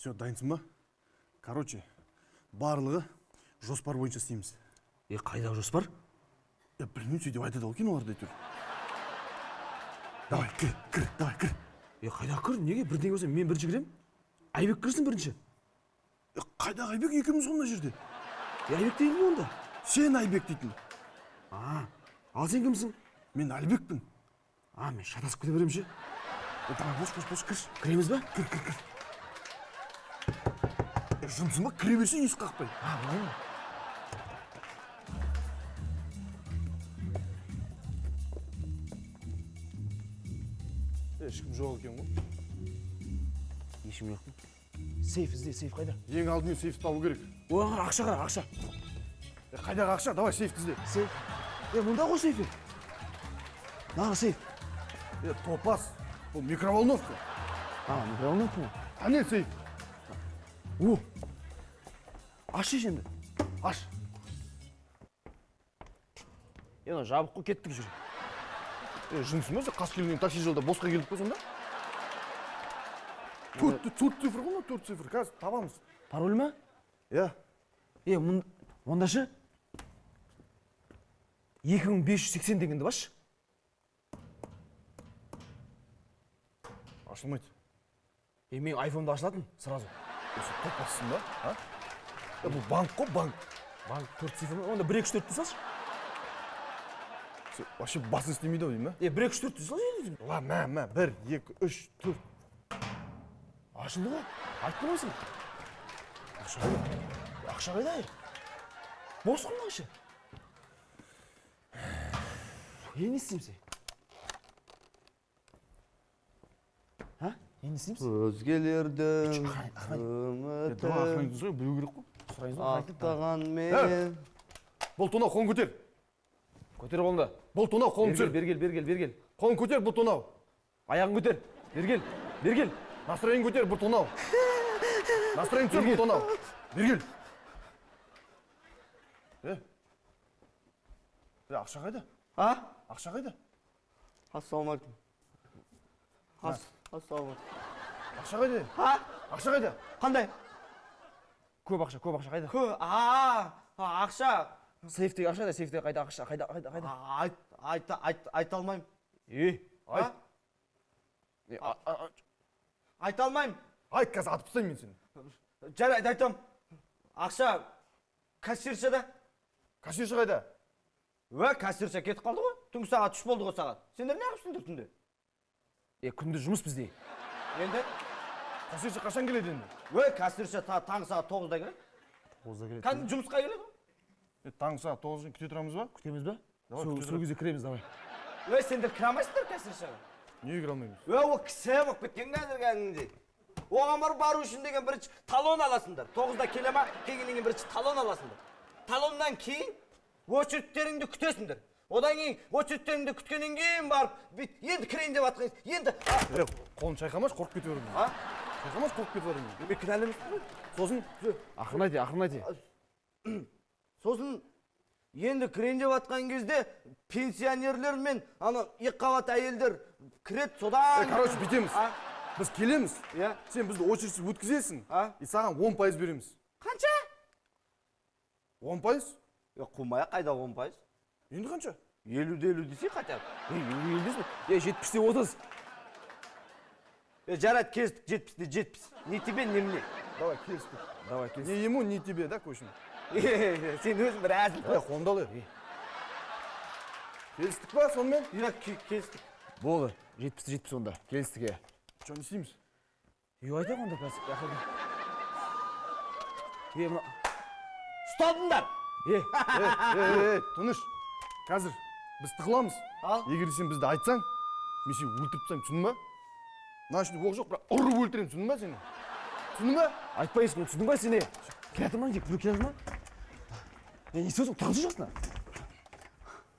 Все, дайынсың ба? Короче, барлығы жоспар бойынша істейміз. Қайдағы жоспар? Білмеймін, сөйтіп айтады ол киноларда әйтеуір. Давай, кір, давай, кір. Қайдағы кір? Неге? Бірдеңе болса мен бірінші кірем? Айбек кірсін бірінші. Қайдағы Айбек? Екеуміз ғой мына жерде. Айбек дейін бе онда? Сен Айбек дейтін. Ал сен кімсің? Мен Әлбекпін. Мен шатасып кете берем ше. Давай, бос, кір. Кіреміз ба? Кір. Жынсың ба? Кіре берсе ес қақпай. Былай ма? Ешкім жоқ екен ғой. Ешкім жоқ. Сейф ізде, сейф қайда? Ең алдымен сейфті табу керек. Ақша қара, ақша. Қайдағы ақша? Давай сейфті ізде. Сейф? Мұнда ғой сейф. Нағы сейф? Топас. Бұл микроволновка. Микроволновка ма? Қане сейф? Аш енді. Аш. Жабық қой кеттік жүр. Жынсың ба? Қас келген такси жолда босқа келдік пе сонда? 4 цифр ғой, 4 цифр. Қазір табамыз. Пароль ма? Онда ше? 2580 дегенді баш? Ашылмайды. Мен айфонда ашылатын, сразу. Осы топассың ба? Бұл банк қой, банк. Банк 4 цифр ма? Онда 1-2-4 салшы. Вообще басын істемейді ау дейм ба? 1-2-4 салшы. Ла, мә, 1, 2, 3, 4. Ашылды ғой, айтты ма сен? Ақша қайда? Бос қой ма ше? Не істеймсің? Не істеймсің? Өзгелердің Охранниктің ғой, білу керек қой. ақтаған мен. Бұл тонау, қолын көтер. Көтер қолыңды. Бұл тонау, қолын көтер. Бергел. Қолын көтер, бұл тонау. Аяғын көтер. Бергел. Настроение көтер, бұл тонау. Настроение түсір, бұл тонау. Бергел. Ақша қайда? Ақша қайда? Ассалаумағалейкум. Ассалаумағалейкум. Ақша қайда? Ақша қайда? Қандай? Көп ақша қайда? Ақша. Сейфтегі ақша да, сейфтегі қайда ақша, қайда? Айта алмайм. Айт. Айта алмайм. Айт, қазір атып тастаймын мен сені. Жарайды, айтам. Ақша кассиршада. Кассирші қайда? Кассирша кетіп қалды ғой. Түнгі сағат 3 болды ғой сағат. Сендер не қыпсыңдыр түнде? Күнді жұмыс бізде. Енді? Кассирші қашан келеді енді? Кассирша таңғы сағат 9-да келеді. 9-да келеді. Кәдімгі жұмысқа келеді ғой. Таңғы сағат 9-ға күте тұрамыз ба? Күтеміз ба? Сол кезде кіреміз, давай. Сендер кіре алмайсыңдар кассиршаға. Неге кіре алмаймыз? Ол кісі болып кеткен қазір кәдімгідей. Оған бару үшін деген бірінші талон аласыңдар. 9-да келе ма, келгеннен кейін бірінші талон аласыңдар. Талоннан кейін очередтеріңді күтесіңдер. Одан кейін очередтеріңді күткеннен кейін барып, енді кірейін деп жатқан енді... Қолын шайқамаш, қорқып кете беремін. Шайқамаш, қорқып кете беремін. Мен кінәлі емеспін. Сосын? Ақырын айт. Сосын енді кірейін деп жатқан кезде пенсионерлер мен екіқабат әйелдер кіреді, содан... Короче, бітеміз. Біз келеміз. Сен бізді очередсіз өткізесің. И саған 10% береміз. Қанша? 10%? Қумай қайда 10%? Енді қанша? 50-50 десе хотя бы. 70-те 30. Жарайды, келістік 70-те 70. Не тебе, не мне. Давай, келістік. Не ему, не тебе, да, көшім? Сен өзің бір әзіл. Қолымды ал. Келістік па сонымен? Келістік. Болды, 70-те 70 онда. Келістік, Что не істейміз? Айтақ онда қазір. Ұсталдыңдар! Тыныш. Қазір біз тықыламыз. Егер сен бізді айтсаң, мен сені өлтіріп тастаймын, түсіндің ба? Мына ішінде оқ жоқ, бірақ ұрып өлтіремін, түсіндің ба сені? Түсіндің ба? Айтпайсың, түсіндің ба сені? Келатырман, келатырман. Не істесің, тұрғысы жоқсың?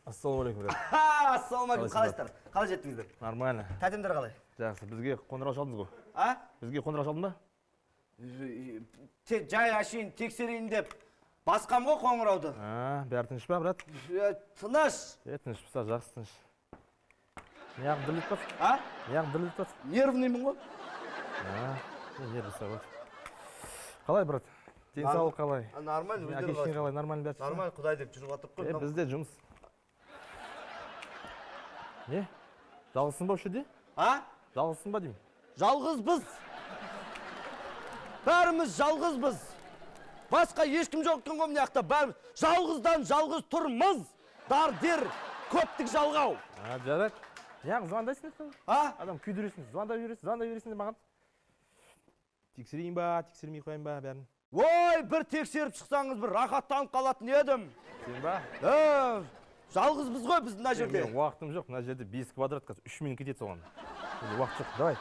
Ассалаумағалейкум. Ассалаумағалейкум, қалайсыздар? Қалай жеттіңіздер? Нормально. Тәтемдер қалай? Жақсы, бізге қоңырау шалдыңыз ғой. Бізге қоңырау шалдың ба? Жай ашайын, тексерейін деп басқам ғой қоңырауды. Бәрі тыныш па, брат? Тыныш. Тыныш болса, жақсы тыныш. Неғып діріліп бат? Неғып Неғып діріліп бат? Нервныймын ғой. Нервісі ғой. Қалай, брат? Денсаулық қалай? Нормально, өздері Әке-шешең қалай? қалай? Нормально бәрі? Нормально, Құдай деп жүріп жатырық қой. Бізде жұмыс. Не? Жалғызсың ба осы жерде? А? Жалғызсың ба деймін? Жалғызбыз. Бәріміз жалғызбыз. Басқа ешкім жоқ екен ғой мына жақта. Бәріміз жалғыздан жалғыз тұрмыз. Дардер, көптік жалғау. Жарайды. Неғып звондайсың? А? Адам күйдіресің, звондай бересің де маған. Тексерейін ба, тексермей қояйын ба бәрін? Ой, бір тексеріп шықсаңыз бір рахаттанып қалатын едім. Сен ба? Жалғызбыз ғой біз мына жерде. Менің уақытым жоқ, мына жерде 5 квадрат қазір 3 минут кетеді соған. Уақыт жоқ, давай.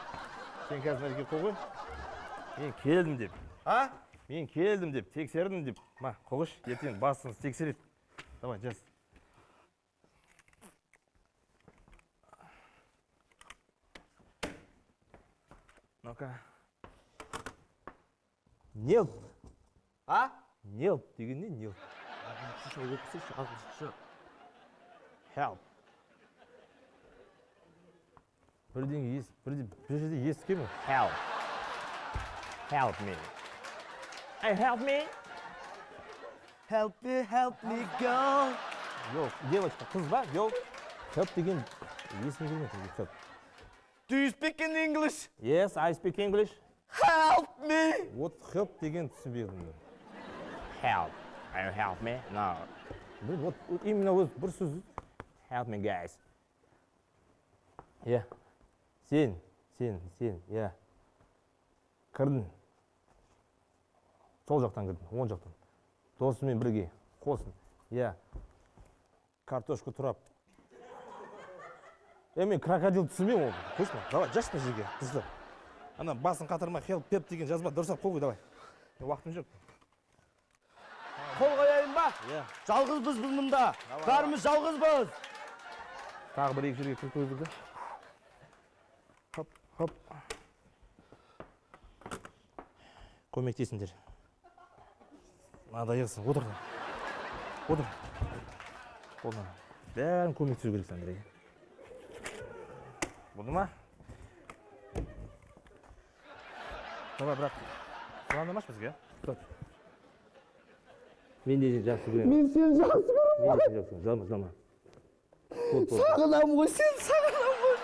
Сен қазір мына жерге қой ғой. Мен келдім деп. А? Мен келдім деп, тексердім деп. Ма, қойғыш, ертең басыңыз тексереді. Давай, жаз. Ну-ка. Нел. А? Нел деген не нел? Help. Бірдеңе бір жерде естіген ғой. Help. Help me. Hey, help me. Help me go. Yok, девочка, қыз ба? Yok. Help деген есім келмеді. Help. Do you speak in English? Yes, I speak English. Help me. Вот help деген түсінбедім. Help. Are you help me? No. Вот именно вот бір сөз. Help me, guys. Yeah. Сен, yeah. Кірдің. Сол жақтан кірдің, оң жақтан. Досымен бірге, қосын. Yeah. Картошка тұрап. Мен крокодил түсінбеймін ол. Қойшы ма? Давай, жаш мына жерге, қызды. Ана басын қатырма, help пеп деген жазба, дұрыстап қой, давай. Уақытым жоқ. Қол қояйын ба? Иә. Жалғызбыз біз мұнда. Бәріміз жалғызбыз. Тағы бір екі жерге кіріп қойдық да. Хоп, хоп. Көмектесіңдер. Мынада еқсің, отыр. Отыр. Қолдан. Бәрін көмектесу керек сендерге. Болды ма? Давай, брат. Сұландамаш бізге, а? Мен де жақсы көремін. Мен сені жақсы көремін. Мен де жақсы көремін. Жылама. Сағынам ғой, сен сағынам ғой.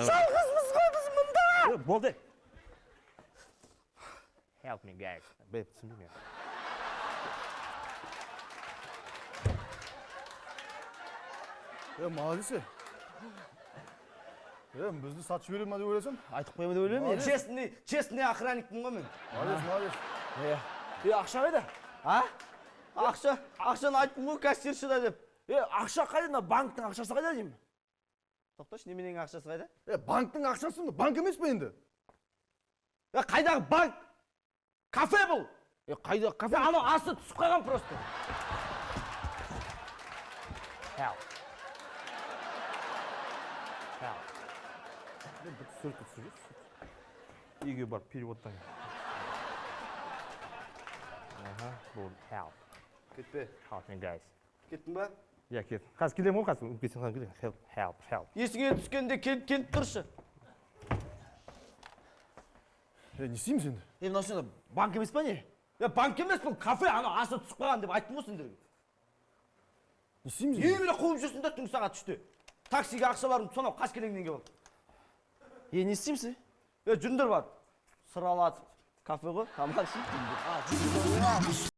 Жалғызбыз ғой біз мұнда. Болды. Help me, guys. Бәйіп түсінбеймін. Молодец. Бізді сатып жібере ма деп ойласам? Айтып қоя ма деп ойлаймын мен. Честный охранникпін ғой мен. Молодец. Ақша қайда? А? Ақшаны айттым ғой кассирші да деп. Ақша қайда? Мына банктың ақшасы қайда деймін? Тоқташы, неменің ақшасы қайда? Банктың ақшасы ма? Банк емес пе енді? Қайдағы банк? Кафе бұл. Қайда кафе? Анау асты түсіп қалған просто. Help. Help. Мен бір сөрті түсіріп. Үйге барып переводтан. Болды. Help. Кетпе. Help me, guys. Кеттің ба? Я кет. Қазір келем ғой, қазір өкпесін қазір келем. Help. Есіңе түскенде келіп тұршы. Не істейміз енді? Мынау сен банк емес па не? Банк емес бұл кафе, анау асты түсіп қалған деп айттым ғой сендерге. Не істейміз енді? Емеле қуып жүрсіңдер түнгі сағат 3-те. Таксиге ақшаларым сонау қаскелеңнен келіп алды. Не істейміз? Жүріңдер бар. Сыралатып кафе ғой, тамақ ішіп.